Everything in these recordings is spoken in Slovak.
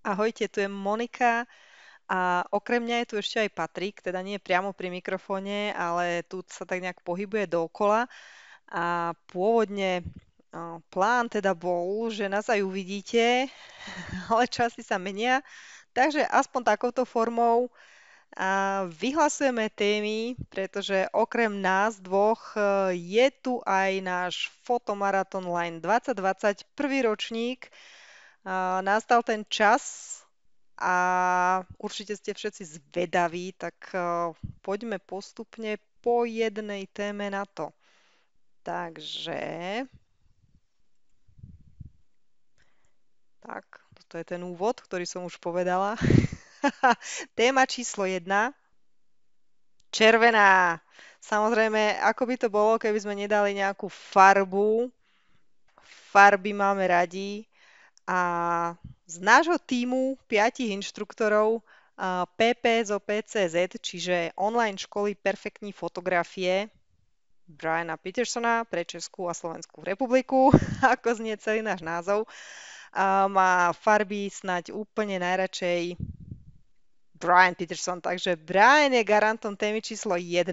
Ahojte, tu je Monika a okrem mňa je tu ešte aj Patrik, teda nie priamo pri mikrofóne, ale tu sa tak nejak pohybuje dookola. A pôvodne plán teda bol, že nás aj uvidíte, ale časy sa menia, takže aspoň takouto formou vyhlasujeme témy, pretože okrem nás dvoch je tu aj náš Fotomaratón Line 2020, prvý ročník. Nastal ten čas, a určite ste všetci zvedaví, tak poďme postupne po jednej téme na to. Takže, tak, toto je ten úvod, ktorý som už povedala. Téma číslo 1, červená. Samozrejme, ako by to bolo, keby sme nedali nejakú farbu. Farby máme radi. A z nášho tímu 5 inštruktorov PP zo PCZ, čiže online školy perfektní fotografie Briana Petersona pre Českú a Slovenskú republiku, ako znie celý náš názov, má farby snať úplne najradšej Brian Peterson. Takže Brian je garantom témy číslo 1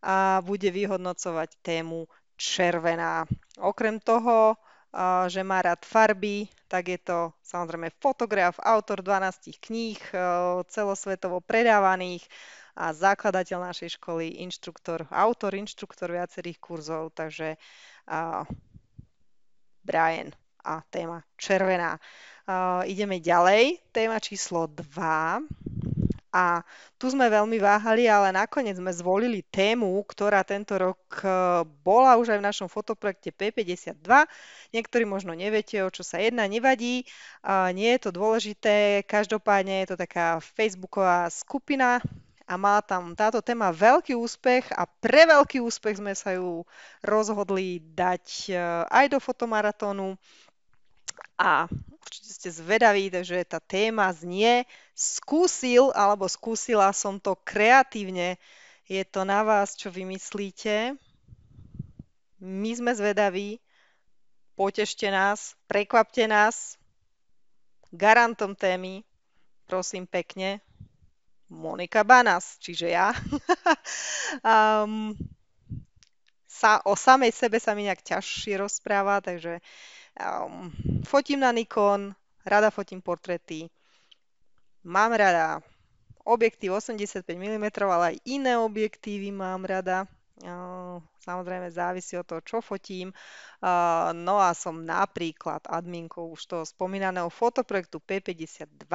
a bude vyhodnocovať tému červená. Okrem toho, že má rád farby, tak je to samozrejme fotograf, autor 12 kníh, celosvetovo predávaných a zakladateľ našej školy, inštruktor viacerých kurzov, takže Brian a téma červená. Ideme ďalej, téma číslo 2. A tu sme veľmi váhali, ale nakoniec sme zvolili tému, ktorá tento rok bola už aj v našom fotoprojekte P52. Niektorí možno neviete, o čo sa jedná, nevadí, nie je to dôležité. Každopádne je to taká facebooková skupina a má tam táto téma veľký úspech a pre veľký úspech sme sa ju rozhodli dať aj do fotomaratónu. A určite ste zvedaví, takže tá téma znie skúsil alebo skúsila som to kreatívne. Je to na vás, čo vymyslíte. My sme zvedaví. Potešte nás, prekvapte nás. Garantom témy, prosím pekne, Monika Banas, čiže ja. O samej sebe sa mi nejak ťažšie rozpráva, takže fotím na Nikon, rada fotím portréty, mám rada objektív 85 mm, ale aj iné objektívy mám rada. Samozrejme závisí od toho, čo fotím. No a som napríklad adminkou už toho spomínaného fotoprojektu P52.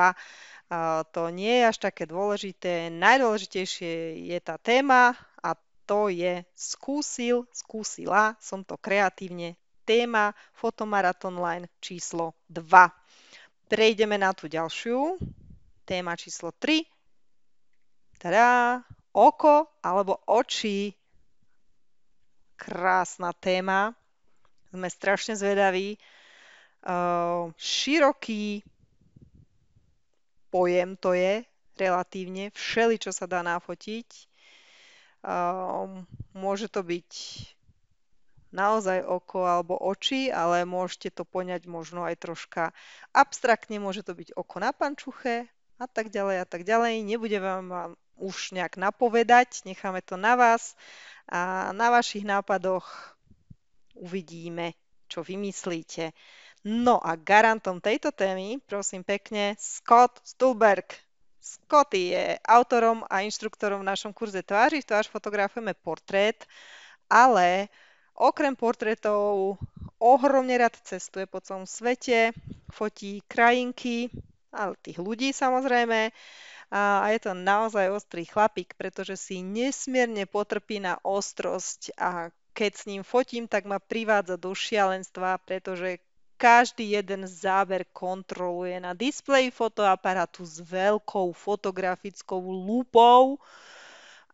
To nie je až také dôležité. Najdôležitejšie je tá téma a to je skúsila som to kreatívne. Téma Fotomarathon Line číslo 2. Prejdeme na tú ďalšiu. Téma číslo 3. Tadá, oko alebo oči. Krásna téma. Sme strašne zvedaví. Široký pojem to je, relatívne. Všeli, čo sa dá nafotiť. Môže to byť naozaj oko alebo oči, ale môžete to poňať možno aj troška abstraktne. Môže to byť oko na pančuche a tak ďalej a tak ďalej. Nebudem vám už nejak napovedať, necháme to na vás a na vašich nápadoch uvidíme, čo vymyslíte. No a garantom tejto témy, prosím pekne, Scott Stulberg. Scotty je autorom a inštruktorom v našom kurze Tvári v tvář fotografujeme portrét, ale okrem portrétov ohromne rád cestuje po celom svete, fotí krajinky, ale tých ľudí samozrejme. A je to naozaj ostrý chlapík, pretože si nesmierne potrpí na ostrosť a keď s ním fotím, tak ma privádza do šialenstva, pretože každý jeden záber kontroluje na displeji fotoaparátu s veľkou fotografickou lupou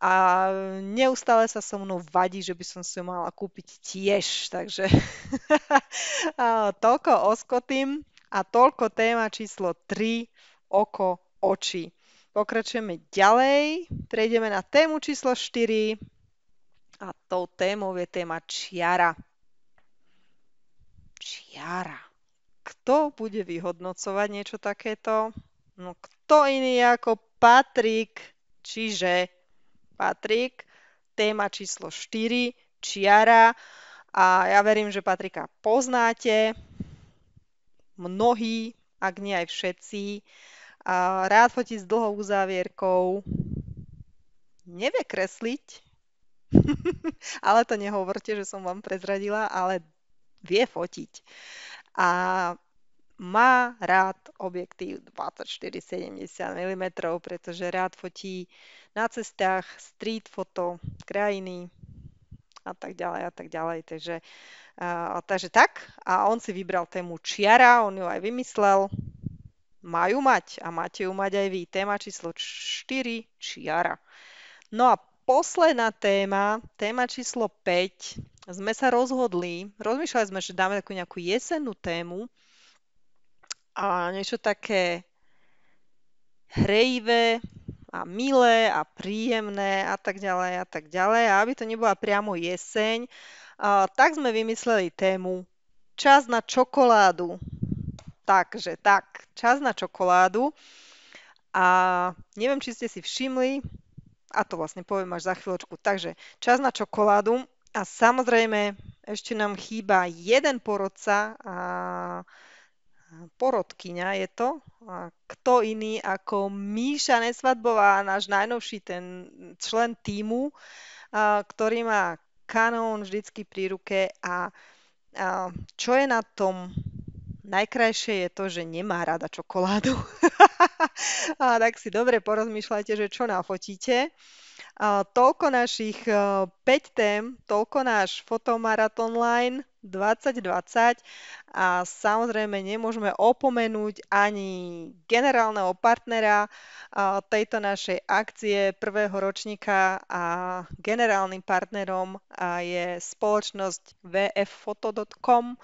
a neustále sa so mnou vadí, že by som si ju mala kúpiť tiež. Takže toľko o Scottym a toľko téma číslo 3, oko, oči. Pokračujeme ďalej, prejdeme na tému číslo 4 a tou témou je téma čiara. Čiara. kto bude vyhodnocovať niečo takéto? No kto iný ako Patrik, čiže Patrik, téma číslo 4, čiara. A ja verím, že Patrika poznáte, mnohí, ak nie aj všetci. A rád fotí s dlhou uzávierkou, nevie kresliť, ale to nehovorte, že som vám prezradila, ale vie fotiť. A má rád objektív 24-70 mm, pretože rád fotí na cestách, street foto, krajiny a tak ďalej a tak ďalej. Takže tak. A on si vybral tému čiara, on ju aj vymyslel. Majú mať a máte ju mať aj vy. Téma číslo 4, čiara. No a posledná téma číslo 5, sme sa rozmýšľali sme, že dáme takú nejakú jesennú tému a niečo také hrejivé a milé a príjemné a tak ďalej a tak ďalej. A aby to nebola priamo jeseň, tak sme vymysleli tému Čas na čokoládu. Takže tak, čas na čokoládu. A neviem, či ste si všimli, a to vlastne poviem až za chvíľočku. Takže čas na čokoládu a samozrejme ešte nám chýba jeden porodca a porodkyňa je to. A kto iný ako Míša Nesvadbová, náš najnovší ten člen tímu, ktorý má kanón vždycky pri ruke a čo je na tom najkrajšie je to, že nemá rada čokoládu. A tak si dobre porozmýšľajte, že čo nafotíte. Toľko našich 5 tém, toľko náš fotomaratón line 2020 a samozrejme nemôžeme opomenúť ani generálneho partnera tejto našej akcie prvého ročníka a generálnym partnerom je spoločnosť vffoto.com.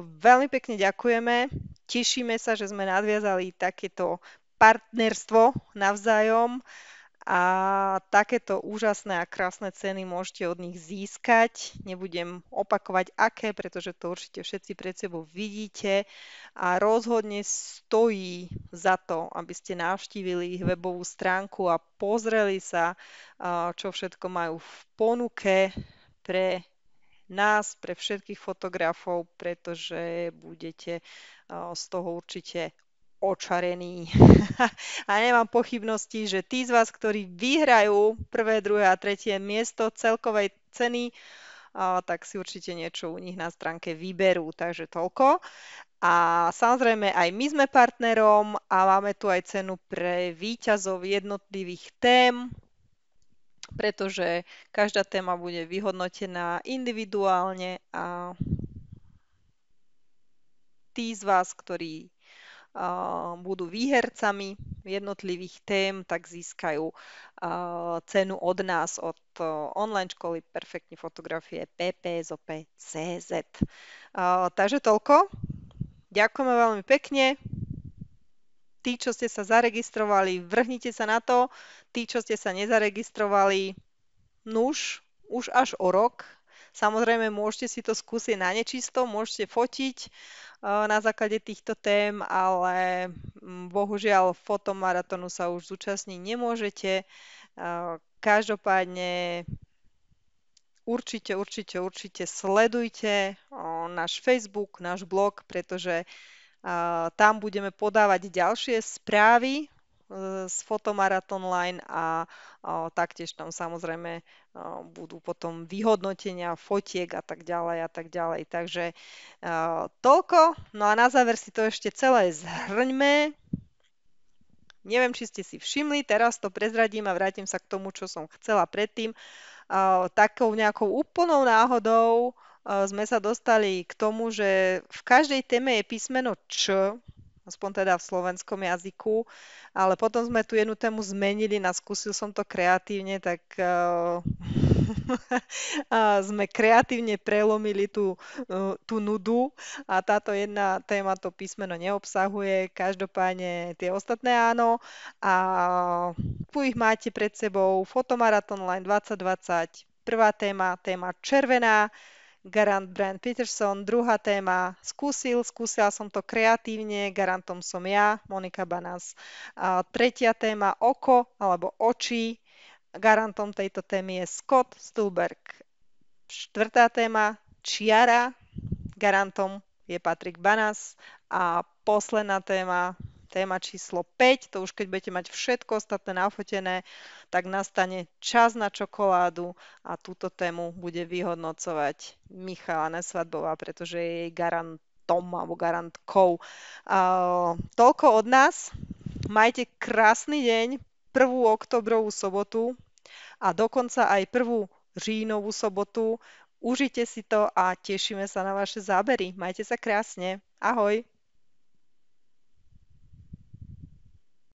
Veľmi pekne ďakujeme, tešíme sa, že sme nadviazali takéto partnerstvo navzájom a takéto úžasné a krásne ceny môžete od nich získať. Nebudem opakovať aké, pretože to určite všetci pred sebou vidíte a rozhodne stojí za to, aby ste navštívili ich webovú stránku a pozreli sa, čo všetko majú v ponuke pre nás, pre všetkých fotografov, pretože budete z toho určite očarení. A nemám pochybnosti, že tí z vás, ktorí vyhrajú prvé, druhé a tretie miesto celkovej ceny, tak si určite niečo u nich na stránke vyberú. Takže toľko. A samozrejme aj my sme partnerom a máme tu aj cenu pre víťazov jednotlivých tém, pretože každá téma bude vyhodnotená individuálne a tí z vás, ktorí budú výhercami jednotlivých tém, tak získajú cenu od nás, od online školy Perfektní fotografie PPSOP.cz. Takže toľko. Ďakujeme veľmi pekne. Tí, čo ste sa zaregistrovali, vrhnite sa na to. Tí, čo ste sa nezaregistrovali, nuž, už až o rok. Samozrejme, môžete si to skúsiť na nečisto, môžete fotiť na základe týchto tém, ale bohužiaľ fotomaratónu sa už zúčastniť nemôžete. Každopádne určite sledujte náš Facebook, náš blog, pretože tam budeme podávať ďalšie správy z Fotomarathon Line a taktiež tam samozrejme budú potom vyhodnotenia fotiek a tak ďalej a tak ďalej. Takže toľko. No a na záver si to ešte celé zhrňme. Neviem, či ste si všimli, teraz to prezradím a vrátim sa k tomu, čo som chcela predtým. Takou nejakou úplnou náhodou sme sa dostali k tomu, že v každej téme je písmeno Č, aspoň teda v slovenskom jazyku, ale potom sme tu jednu tému zmenili, skúsil som to kreatívne, tak sme kreatívne prelomili tú nudu a táto jedna téma to písmeno neobsahuje, každopádne tie ostatné áno. A tu ich máte pred sebou, Fotomarathon Line 2020, prvá téma červená, garant Brian Peterson. Druhá téma, skúsila som to kreatívne, garantom som ja, Monika Banás. A tretia téma, oko alebo oči, garantom tejto témy je Scott Stulberg. Štvrtá téma, čiara, garantom je Patrik Banás. A posledná téma, téma číslo 5, to už keď budete mať všetko ostatné nafotené, tak nastane čas na čokoládu a túto tému bude vyhodnocovať Michala Nesvadbová, pretože je jej garantom alebo garantkou. Toľko od nás. Majte krásny deň, 1. oktobrovú sobotu a dokonca aj 1. říjnovú sobotu. Užite si to a tešíme sa na vaše zábery. Majte sa krásne. Ahoj.